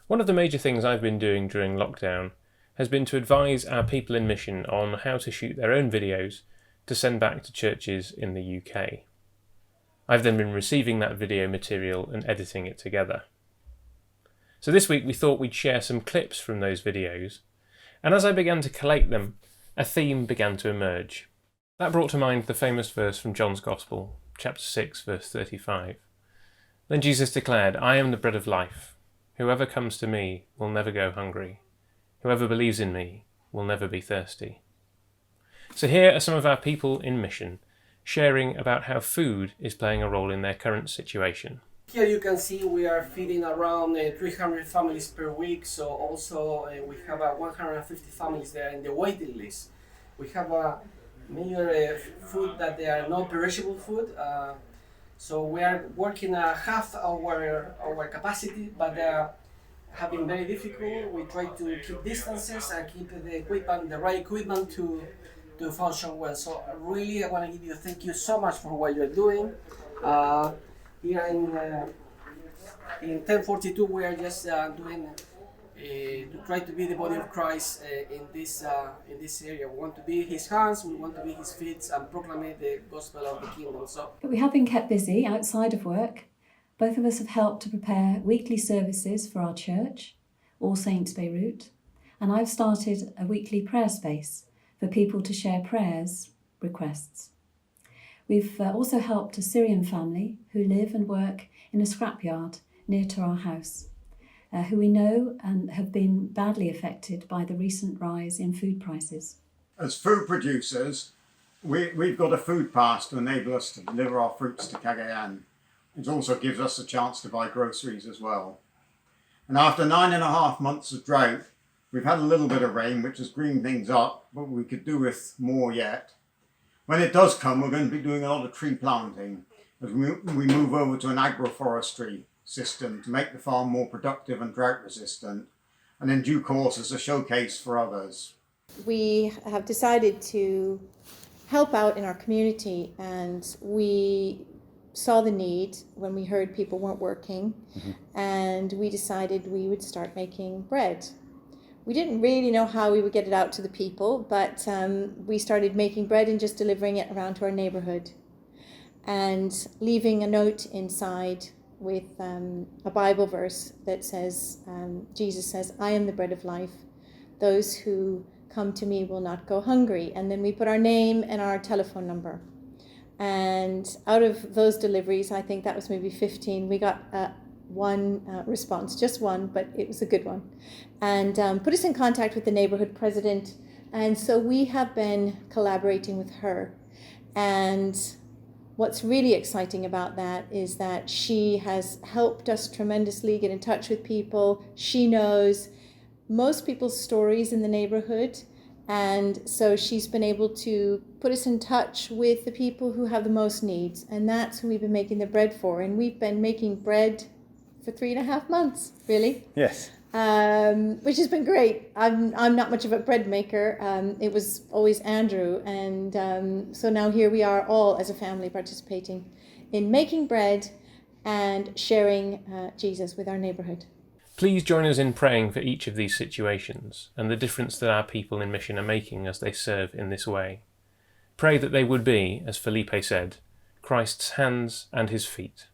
One of the major things I've been doing during lockdown has been to advise our people in mission on how to shoot their own videos to send back to churches in the UK. I've then been receiving that video material and editing it together. So this week we thought we'd share some clips from those videos, and as I began to collate them, a theme began to emerge. That brought to mind the famous verse from John's Gospel, chapter 6, verse 35. Then Jesus declared, "I am the bread of life. Whoever comes to me will never go hungry. Whoever believes in me will never be thirsty." So here are some of our people in mission sharing about how food is playing a role in their current situation. Here you can see we are feeding around 300 families per week, so also we have 150 families there in the waiting list. We have a major food that they are not perishable food, so we are working half our capacity, but have been very difficult. We try to keep distances and keep the right equipment to function well. So really I want to give you thank you so much for what you're doing. Here in 1042 we are just doing to try to be the body of Christ in this area. We want to be his hands, we want to be his feet and proclaim the gospel of the kingdom. So we have been kept busy outside of work. Both of us have helped to prepare weekly services for our church, All Saints Beirut, and I've started a weekly prayer space for people to share prayers, requests. We've also helped a Syrian family who live and work in a scrapyard near to our house, who we know and have been badly affected by the recent rise in food prices. As food producers, we've got a food pass to enable us to deliver our fruits to Cagayan. It also gives us a chance to buy groceries as well. And after 9.5 months of drought, we've had a little bit of rain, which has greened things up, but we could do with more yet. When it does come, we're going to be doing a lot of tree planting as we move over to an agroforestry system to make the farm more productive and drought resistant, and in due course as a showcase for others. We have decided to help out in our community, and we saw the need when we heard people weren't working, and we decided we would start making bread. We didn't really know how we would get it out to the people, but we started making bread and just delivering it around to our neighborhood and leaving a note inside with a Bible verse that says, Jesus says, "I am the bread of life. Those who come to me will not go hungry." And then we put our name and our telephone number. And out of those deliveries, I think that was maybe 15, we got one response, just one, but it was a good one, and put us in contact with the neighborhood president. And so we have been collaborating with her, and what's really exciting about that is that she has helped us tremendously get in touch with people. She knows most people's stories in the neighborhood, and so she's been able to put us in touch with the people who have the most needs, and that's who we've been making the bread for. And we've been making bread for 3.5 months, really. Yes. Which has been great. I'm not much of a bread maker. It was always Andrew, and so now here we are all as a family participating in making bread and sharing Jesus with our neighborhood. Please join us in praying for each of these situations and the difference that our people in mission are making as they serve in this way. Pray that they would be, as Felipe said, Christ's hands and his feet.